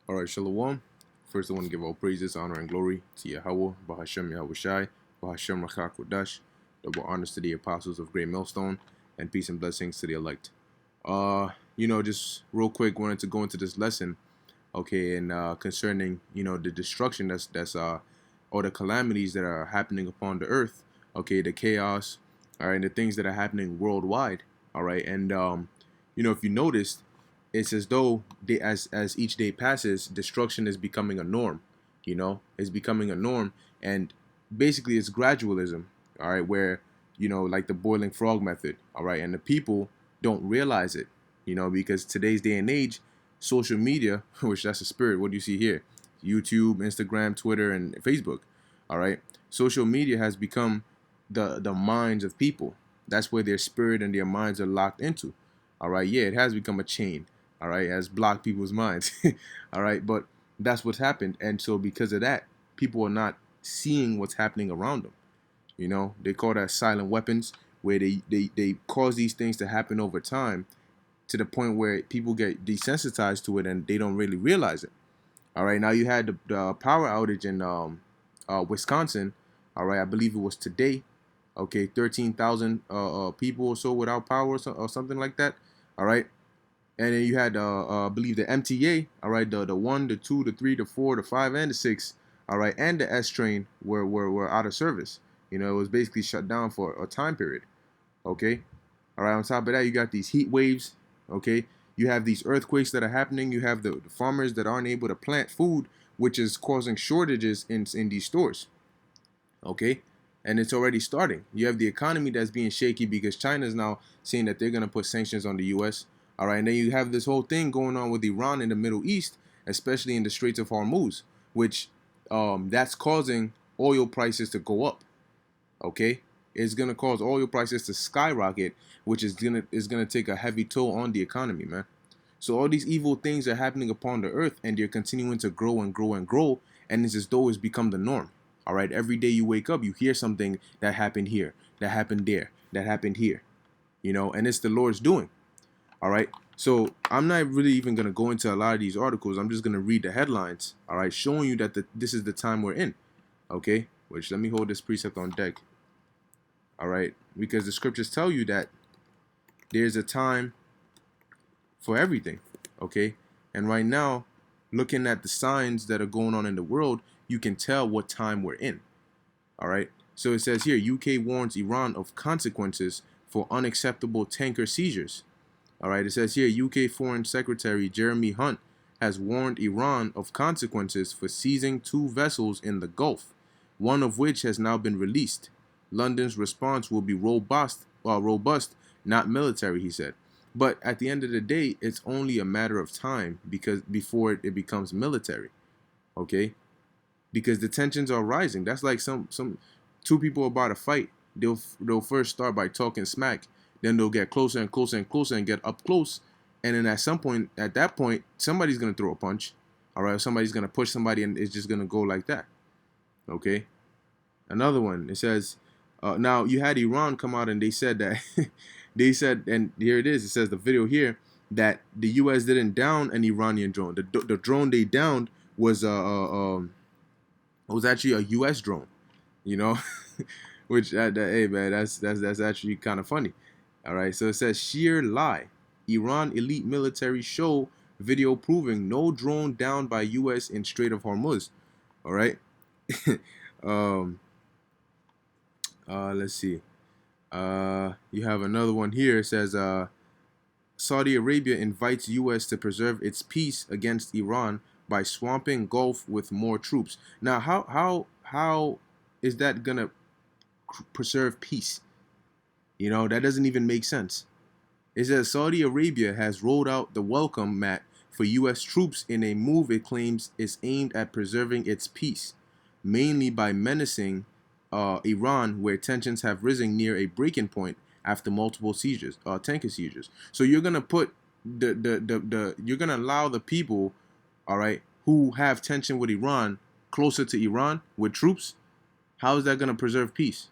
All right, Shalom. First, I want to give all praises, honor, and glory to Yahweh, Bahashem Yahweh Shai, Bahashem Rachak Kodash, double honors to the apostles of Great Millstone, and peace and blessings to the elect. Just real quick, wanted to go into this lesson, okay, and concerning, the destruction or the calamities that are happening upon the earth, okay, the chaos, all right, and the things that are happening worldwide, all right, and if you noticed, it's as though as each day passes, destruction is becoming a norm. It's becoming a norm, and basically it's gradualism. All right, where like the boiling frog method. All right, and the people don't realize it. Because today's day and age, social media, which that's a spirit. What do you see here? YouTube, Instagram, Twitter, and Facebook. All right, social media has become the minds of people. That's where their spirit and their minds are locked into. All right, yeah, it has become a chain. All right, it has blocked people's minds. All right, but that's what's happened, and so because of that, people are not seeing what's happening around them. They call that silent weapons, where they cause these things to happen over time to the point where people get desensitized to it and they don't really realize it. All right, now you had the power outage in Wisconsin. All right, I believe it was today. Okay, 13,000 people or so without power or something like that. All right, and then you had I believe the MTA. All right, the 1, the 2, the 3, the 4, the 5, and the 6. All right, and the S train were out of service. It was basically shut down for a time period. Okay, all right. On top of that, you got these heat waves. Okay, you have these earthquakes that are happening. You have the farmers that aren't able to plant food, which is causing shortages in these stores. Okay, and it's already starting. You have the economy that's being shaky because China is now saying that they're going to put sanctions on the U.S. All right, and then you have this whole thing going on with Iran in the Middle East, especially in the Straits of Hormuz, which that's causing oil prices to go up. Okay, it's going to cause oil prices to skyrocket, which is gonna take a heavy toll on the economy, man. So all these evil things are happening upon the earth, and they're continuing to grow and grow and grow, and it's as though it's become the norm. All right, every day you wake up, you hear something that happened here, that happened there, that happened here, and it's the Lord's doing. All right, so I'm not really even gonna go into a lot of these articles. I'm just gonna read the headlines. All right, showing you that this is the time we're in. Okay, which let me hold this precept on deck. All right, because the scriptures tell you that there's a time for everything. Okay, and right now, looking at the signs that are going on in the world, you can tell what time we're in. All right, so it says here, UK warns Iran of consequences for unacceptable tanker seizures. All right, it says here, UK Foreign Secretary Jeremy Hunt has warned Iran of consequences for seizing 2 vessels in the Gulf, one of which has now been released. London's response will be robust, not military, he said. But at the end of the day, it's only a matter of time because before it becomes military. Okay, because the tensions are rising. That's like some two people about to fight. They'll first start by talking smack, then they'll get closer and closer and closer and get up close, and then at that point, somebody's gonna throw a punch. All right, somebody's gonna push somebody, and it's just gonna go like that. Okay. Another one. It says, now you had Iran come out and they said that they said, and here it is. It says the video here that the U.S. didn't down an Iranian drone. The drone they downed was actually a U.S. drone. You know, which hey man, that's actually kind of funny. All right, so it says sheer lie. Iran elite military show video proving no drone downed by U.S. in Strait of Hormuz. All right. um, let's see. You have another one here. It says Saudi Arabia invites U.S. to preserve its peace against Iran by swamping Gulf with more troops. Now, how is that gonna preserve peace? That doesn't even make sense. It says Saudi Arabia has rolled out the welcome mat for U.S. troops in a move it claims is aimed at preserving its peace, mainly by menacing Iran, where tensions have risen near a breaking point after multiple tanker seizures. So you're gonna put you're gonna allow the people, all right, who have tension with Iran closer to Iran with troops. How is that gonna preserve peace?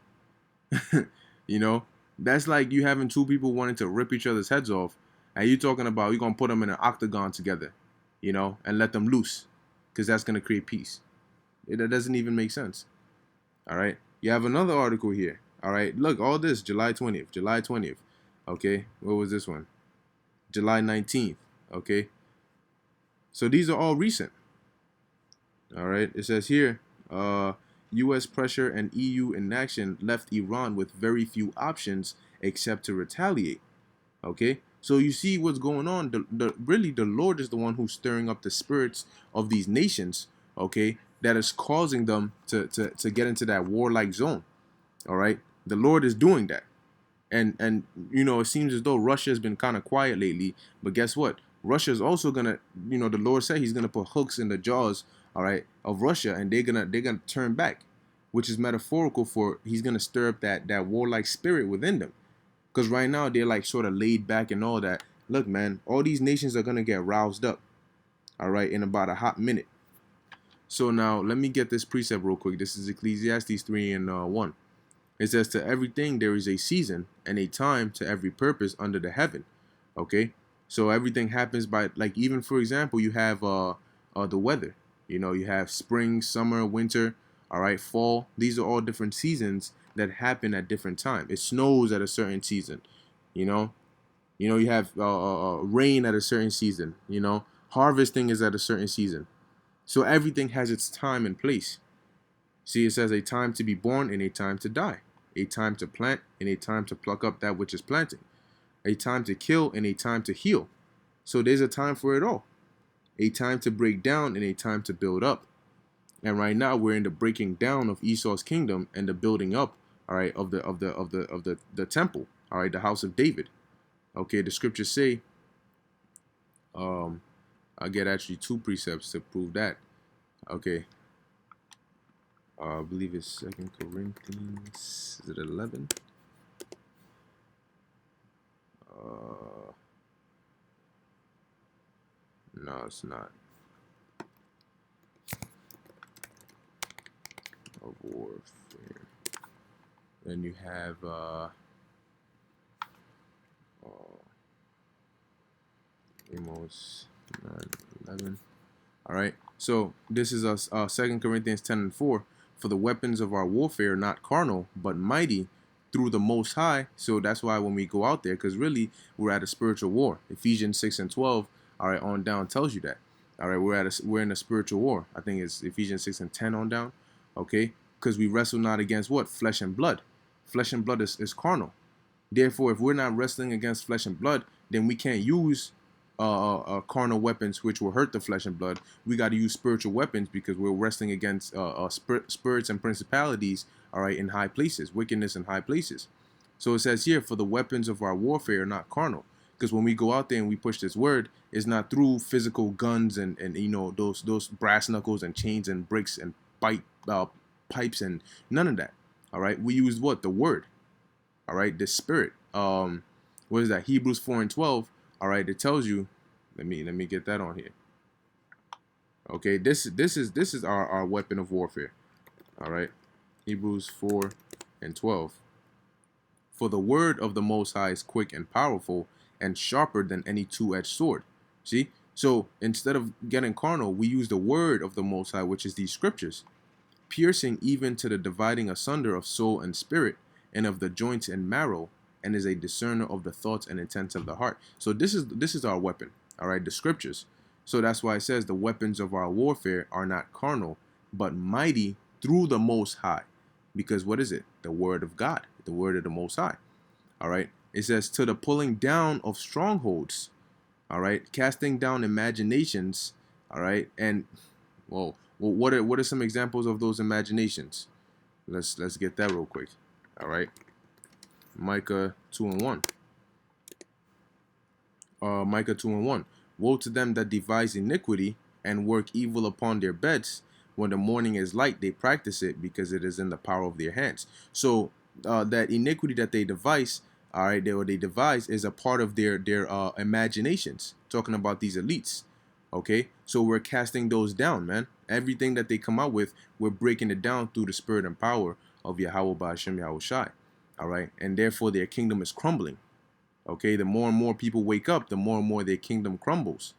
you know, that's like you having 2 people wanting to rip each other's heads off, and you talking about you're gonna put them in an octagon together. and let them loose, because that's going to create peace. That doesn't even make sense. All right. You have another article here. All right. Look, all this July 20th, July 20th. Okay. What was this one? July 19th. Okay. So these are all recent. All right. It says here, U.S. pressure and EU inaction left Iran with very few options except to retaliate. Okay. So you see what's going on. Really, the Lord is the one who's stirring up the spirits of these nations. Okay. That is causing them to get into that warlike zone. All right. The Lord is doing that. And it seems as though Russia has been kind of quiet lately, but guess what? Russia is also gonna, the Lord said He's gonna put hooks in the jaws, all right, of Russia, and they're gonna turn back, which is metaphorical for He's gonna stir up that warlike spirit within them, because right now they're like sort of laid back and all that. Look, man, all these nations are gonna get roused up, all right, in about a hot minute. So now let me get this precept real quick. This is Ecclesiastes 3:1. It says, to everything there is a season and a time to every purpose under the heaven. Okay? So everything happens by, like, even for example, you have the weather. You have spring, summer, winter, all right, fall. These are all different seasons that happen at different times. It snows at a certain season. You know, you have rain at a certain season. Harvesting is at a certain season. So everything has its time and place. See, it says a time to be born and a time to die, a time to plant and a time to pluck up that which is planting, a time to kill and a time to heal. So there's a time for it all, a time to break down and a time to build up. And right now we're in the breaking down of Esau's kingdom and the building up, all right, of the temple, all right, the house of David. Okay, the scriptures say, I get actually two precepts to prove that. Okay. I believe it's 2 Corinthians, is it 11? No, it's not. Of warfare. Then you have Amos 9:11. All right. So this is 2 Corinthians 10:4. For the weapons of our warfare are not carnal, but mighty through the Most High. So that's why when we go out there, because really we're at a spiritual war. Ephesians 6:12, all right, on down tells you that. All right, we're in a spiritual war. I think it's Ephesians 6:10 on down. Okay, because we wrestle not against what? Flesh and blood. Flesh and blood is carnal. Therefore, if we're not wrestling against flesh and blood, then we can't use carnal weapons which will hurt the flesh and blood. We got to use spiritual weapons because we're wrestling against spirits and principalities, all right, in high places, wickedness in high places. So it says here, for the weapons of our warfare are not carnal. Because when we go out there and we push this word, it's not through physical guns and those brass knuckles and chains and bricks and pipes and none of that. All right, we use what? The word. All right, the spirit. What is that? Hebrews 4:12. All right, it tells you. Let me get that on here. Okay, this is our weapon of warfare. All right, Hebrews 4:12. For the word of the Most High is quick and powerful and sharper than any two-edged sword. See, so instead of getting carnal, we use the word of the Most High, which is these scriptures, piercing even to the dividing asunder of soul and spirit, and of the joints and marrow, and is a discerner of the thoughts and intents of the heart. So this is our weapon, all right, the scriptures. So that's why it says the weapons of our warfare are not carnal, but mighty through the Most High. Because what is it? The word of God, the word of the Most High. All right. It says to the pulling down of strongholds, all right, casting down imaginations, all right, and well, what are some examples of those imaginations? Let's get that real quick. All right. Micah 2:1. Micah 2:1. Woe to them that devise iniquity and work evil upon their beds. When the morning is light, they practice it because it is in the power of their hands. So that iniquity that they devise, all right, they devise is a part of their imaginations. Talking about these elites. Okay, so we're casting those down, man. Everything that they come out with, we're breaking it down through the spirit and power of Yahweh Ba'ashem Yahushai. All right, and therefore their kingdom is crumbling. Okay, the more and more people wake up, the more and more their kingdom crumbles.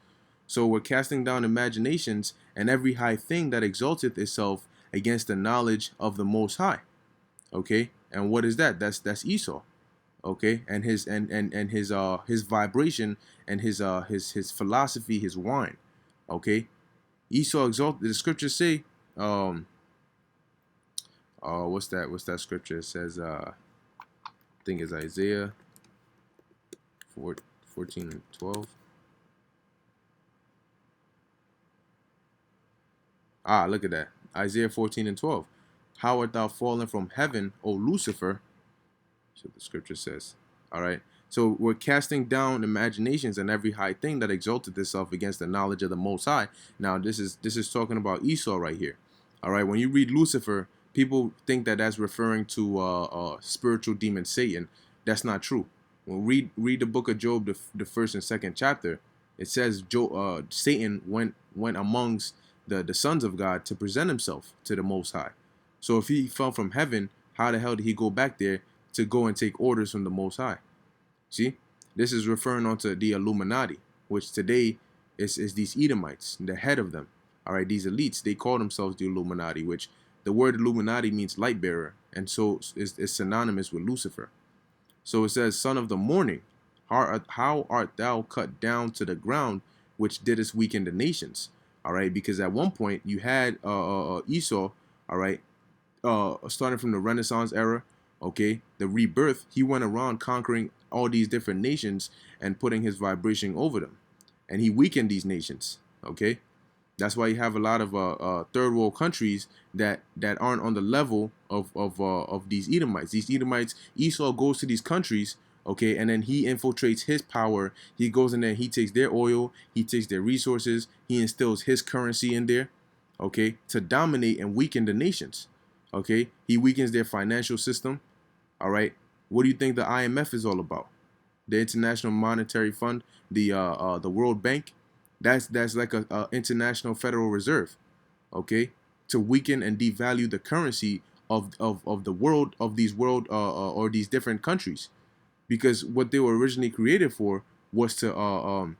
So we're casting down imaginations and every high thing that exalteth itself against the knowledge of the Most High. Okay, and what is that? That's Esau. Okay, and his vibration and his philosophy, his wine. Okay, Esau exalted. The scriptures say, what's that scripture? It says, I think it's Isaiah 14 and 12. Look at that. Isaiah 14 and 12. How art thou fallen from heaven, O Lucifer? So the scripture says. All right. So we're casting down imaginations and every high thing that exalted itself against the knowledge of the Most High. Now this is talking about Esau right here. All right. When you read Lucifer, people think that that's referring to spiritual demon Satan. That's not true. When read the book of Job, the first and second chapter, it says Satan went amongst the sons of God to present himself to the Most High. So if he fell from heaven, how the hell did he go back there to go and take orders from the Most High? See, this is referring on to the Illuminati, which today is these Edomites, the head of them. All right, these elites, they call themselves the Illuminati, which the word Illuminati means light bearer, and so is synonymous with Lucifer. So it says, son of the morning, how art thou cut down to the ground, which didst weaken the nations? All right, because at one point you had Esau, all right, starting from the Renaissance era, okay, the rebirth, he went around conquering all these different nations and putting his vibration over them, and he weakened these nations. Okay, that's why you have a lot of third world countries that aren't on the level of these Edomites. These Edomites, Esau goes to these countries, okay, and then he infiltrates his power. He goes in there, he takes their oil, he takes their resources, he instills his currency in there, okay, to dominate and weaken the nations. Okay, he weakens their financial system. All right, what do you think the IMF is all about? The International Monetary Fund, the World Bank. That's like a international Federal Reserve, okay, to weaken and devalue the currency of the world, of these world or these different countries, because what they were originally created for was to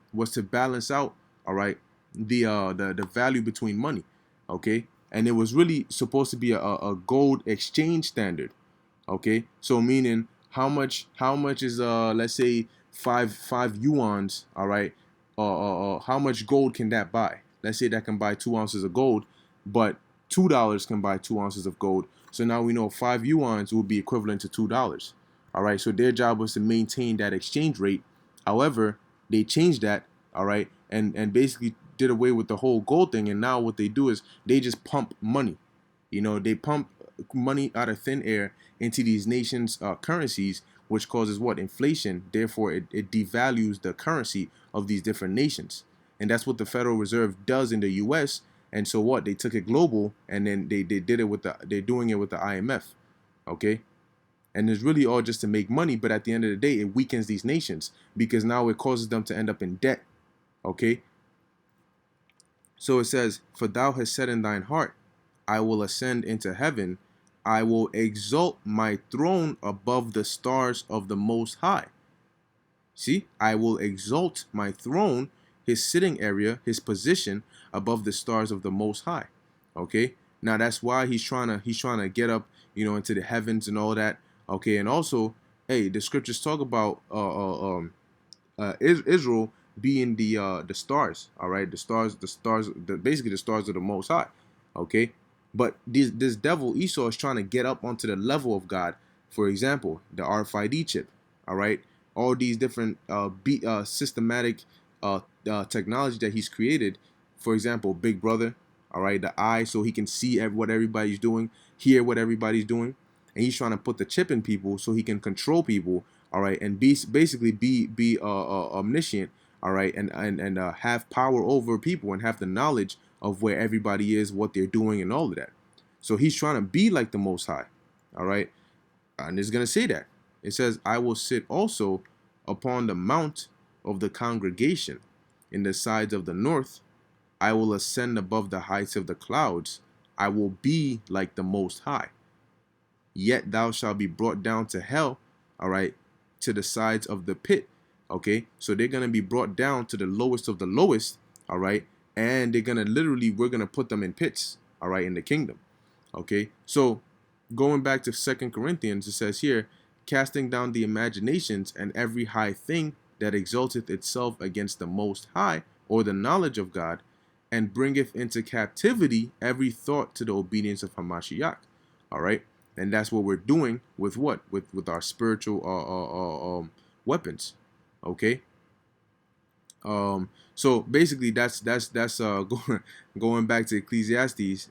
balance out, all right, the value between money, okay, and it was really supposed to be a gold exchange standard, okay, so meaning how much is let's say five yuans, all right, how much gold can that buy? Let's say that can buy 2 ounces of gold, but $2 can buy 2 ounces of gold. So now we know 5 yuans will be equivalent to $2. All right. So their job was to maintain that exchange rate. However, they changed that. All right, and basically did away with the whole gold thing. And now what they do is they just pump money. You know, they pump money out of thin air into these nations' currencies, which causes what? Inflation. Therefore, it devalues the currency of these different nations. And that's what the Federal Reserve does in the U.S. And so what? They took it global, and then they did it with they're doing it with the IMF. Okay? And it's really all just to make money, but at the end of the day, it weakens these nations because now it causes them to end up in debt. Okay? So it says, for thou hast said in thine heart, I will ascend into heaven. I will exalt my throne above the stars of the Most High. See, I will exalt my throne, his sitting area, his position above the stars of the Most High. Okay, now that's why he's trying to get up, you know, into the heavens and all that. Okay, and also, hey, the scriptures talk about Israel being the stars. All right, basically the stars of the Most High. Okay, but this devil Esau is trying to get up onto the level of God. For example, the RFID chip. All right, all these different systematic technology that he's created. For example, Big Brother. All right, the eye, so he can see what everybody's doing, hear what everybody's doing, and he's trying to put the chip in people so he can control people. All right, and basically be omniscient. All right, and have power over people and have the knowledge of where everybody is, what they're doing, and all of that. So he's trying to be like the Most High. All right, and it's gonna say that it says, "I will sit also upon the mount of the congregation in the sides of the north. I will ascend above the heights of the clouds. I will be like the Most High. Yet thou shalt be brought down to hell." All right, to the sides of the pit. Okay, so they're gonna be brought down to the lowest of the lowest. all right, and they're gonna literally, we're gonna put them in pits, all right, in the kingdom. Okay, so going back to Second Corinthians, it says here, casting down the imaginations and every high thing that exalteth itself against the Most High, or the knowledge of God, and bringeth into captivity every thought to the obedience of Hamashiach. All right, and that's what we're doing with what? With our spiritual weapons. Okay. So basically, that's going back to Ecclesiastes.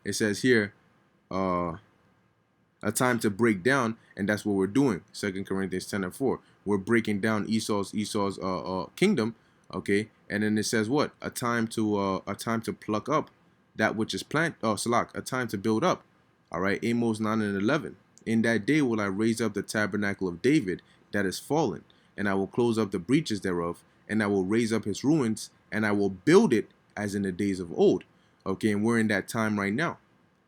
It says here, uh, a time to break down, and that's what we're doing. 2 Corinthians 10:4. We're breaking down Esau's kingdom, okay? And then it says what? A time to pluck up that which is plant. Oh, Salak, a time to build up. All right, Amos 9:11. In that day will I raise up the tabernacle of David that is fallen, and I will close up the breaches thereof, and I will raise up his ruins, and I will build it as in the days of old. Okay, and we're in that time right now.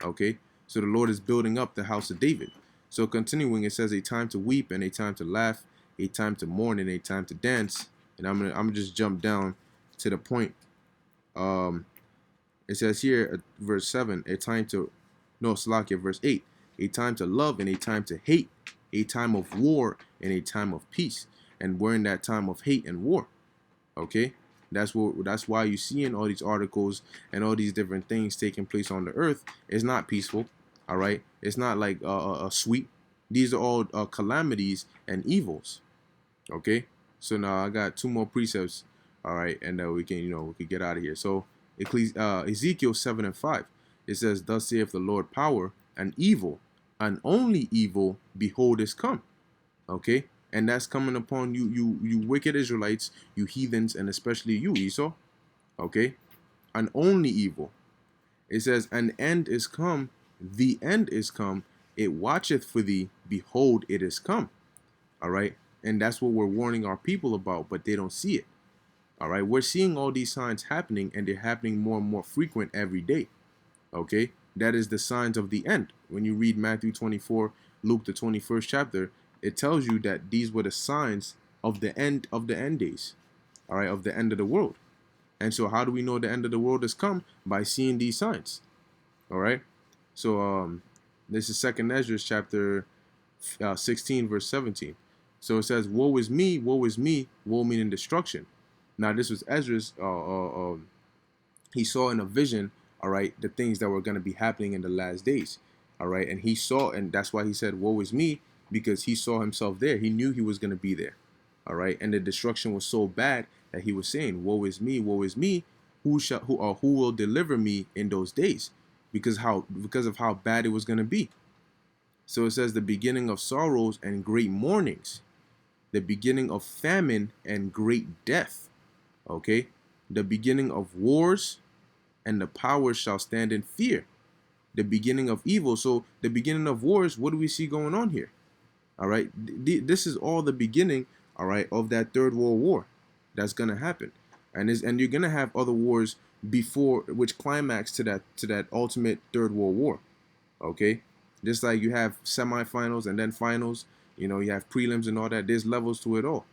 Okay, so the Lord is building up the house of David. So continuing, it says a time to weep and a time to laugh, a time to mourn and a time to dance. And I'm gonna just jump down to the point. It says here, verse 7, a time to, no, Salakia, verse 8, a time to love and a time to hate, a time of war and a time of peace. And we're in that time of hate and war. Okay, that's why you see in all these articles and all these different things taking place on the earth. It's not peaceful. All right, it's not like sweet. These are all calamities and evils. Okay, so now I got two more precepts. All right, and we can get out of here. So Ezekiel 7:5, it says, "Thus saith the Lord power, and evil, and only evil, behold, is come." Okay, and that's coming upon you wicked Israelites, you heathens, and especially you, Esau. Okay, and only evil. It says, "An end is come, the end is come, it watcheth for thee, behold, it is come." All right, and that's what we're warning our people about, but they don't see it. All right, we're seeing all these signs happening, and they're happening more and more frequent every day. Okay, that is the signs of the end. When you read Matthew 24, Luke the 21st chapter, it tells you that these were the signs of the end days. All right, of the end of the world. And so how do we know the end of the world has come? By seeing these signs. All right, so this is 2nd Ezra chapter 16 verse 17. So it says, woe is me, woe meaning destruction. Now this was Ezra's he saw in a vision, all right, the things that were going to be happening in the last days. All right, and he saw, and that's why he said, woe is me, because he saw himself there. He knew he was going to be there. All right, and the destruction was so bad that he was saying, woe is me, who will deliver me in those days? Because of how bad it was going to be. So it says, the beginning of sorrows and great mournings, the beginning of famine and great death. Okay, the beginning of wars, and the powers shall stand in fear. The beginning of evil. So the beginning of wars, what do we see going on here? All right, this is all the beginning, all right, of that Third World War that's gonna happen, and you're gonna have other wars before, which climax to that ultimate Third World War. Okay, just like you have semifinals and then finals, you have prelims and all that. There's levels to it all.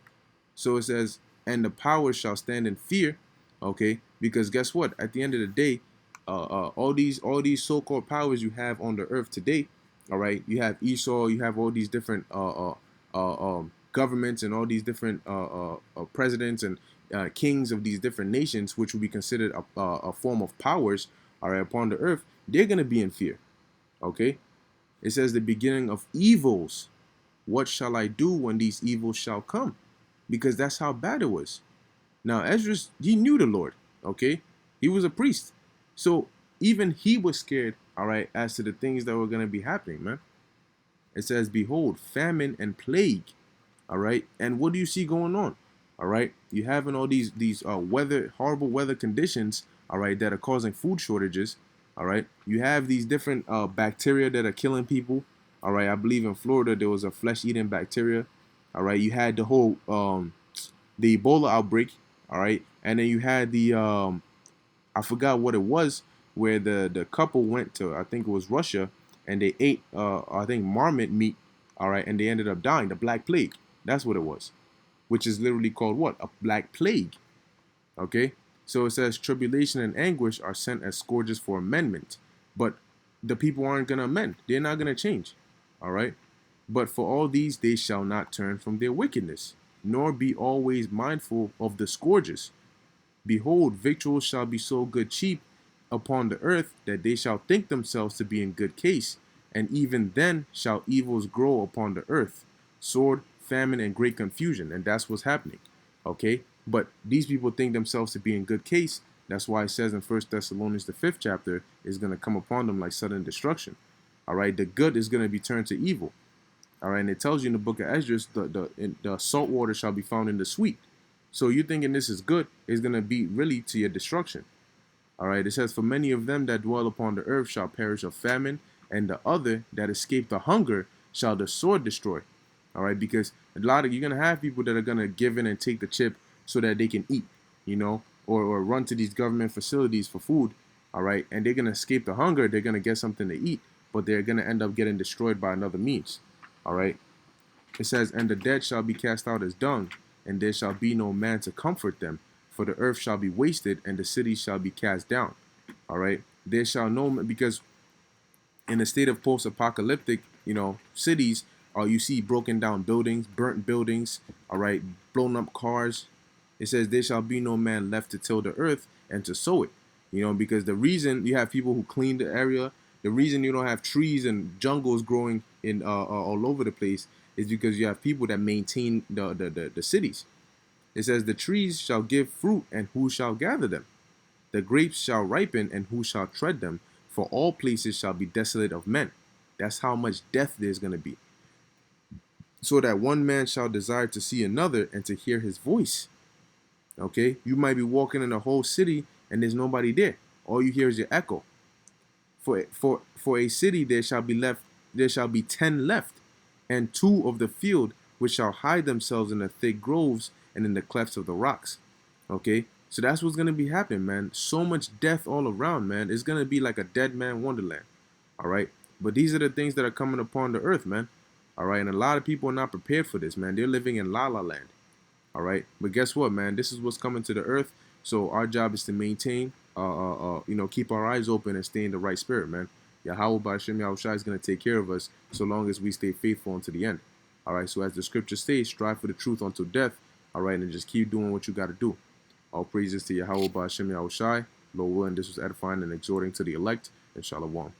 So it says, and the powers shall stand in fear. Okay, because guess what? At the end of the day, all these so-called powers you have on the earth today, all right, you have Esau, you have all these different governments and all these different presidents and kings of these different nations, which would be considered a form of powers, all right, upon the earth. They're gonna be in fear. Okay, it says the beginning of evils. What shall I do when these evils shall come? Because that's how bad it was. Now Ezra, he knew the Lord. Okay, he was a priest, so even he was scared, all right, as to the things that were going to be happening, man. It says, behold, famine and plague, all right, and what do you see going on? All right, you having all these horrible weather conditions, all right, that are causing food shortages. All right, you have these different bacteria that are killing people. All right, I believe in Florida there was a flesh-eating bacteria. All right, you had the whole the Ebola outbreak. All right, and then you had the I forgot what it was, where the couple went to, I think it was Russia, and they ate I think marmot meat. All right, and they ended up dying. The Black Plague. That's what it was, which is literally called what? A Black Plague. Okay, So it says tribulation and anguish are sent as scourges for amendment. But the people aren't going to amend. They're not going to change. All right. But for all these they shall not turn from their wickedness, nor be always mindful of the scourges. Behold, victuals shall be sold good cheap upon the earth, that they shall think themselves to be in good case. And even then shall evils grow upon the earth, sword, famine, and great confusion. And that's what's happening. Okay? But these people think themselves to be in good case. That's why it says in 1 Thessalonians, the 5th chapter, is going to come upon them like sudden destruction. All right? The good is going to be turned to evil. All right? And it tells you in the book of Esdras, the salt water shall be found in the sweet. So you're thinking this is good, is going to be really to your destruction. All right, it says, for many of them that dwell upon the earth shall perish of famine, and the other that escape the hunger shall the sword destroy. All right, because you're going to have people that are going to give in and take the chip so that they can eat, or run to these government facilities for food. All right, and they're going to escape the hunger. They're going to get something to eat, but they're going to end up getting destroyed by another means. All right, it says, and the dead shall be cast out as dung, and there shall be no man to comfort them. For the earth shall be wasted, and the cities shall be cast down. All right. There shall no, because in a state of post-apocalyptic, cities, you see broken down buildings, burnt buildings, all right, blown up cars. It says there shall be no man left to till the earth and to sow it. Because the reason you have people who clean the area, the reason you don't have trees and jungles growing in all over the place is because you have people that maintain the cities. It says, the trees shall give fruit, and who shall gather them? The grapes shall ripen, and who shall tread them? For all places shall be desolate of men. That's how much death there's going to be. So that one man shall desire to see another and to hear his voice. Okay? You might be walking in a whole city, and there's nobody there. All you hear is your echo. For a city there shall be 10 left, and 2 of the field, which shall hide themselves in the thick groves and in the clefts of the rocks. Okay, so that's what's gonna be happening, man. So much death all around, man. It's gonna be like a dead man wonderland. All right, but these are the things that are coming upon the earth, man. All right, and a lot of people are not prepared for this, man. They're living in la la land. All right, but guess what, man? This is what's coming to the earth. So our job is to maintain, keep our eyes open and stay in the right spirit, man. Yahweh Ba'ashem Yahushua is gonna take care of us so long as we stay faithful unto the end. All right, so as the scripture says, strive for the truth until death. All right, and just keep doing what you got to do. All praises to Yahweh Ba'ashem Yahushai. Lord willing, this was edifying and exhorting to the elect. And Shalom.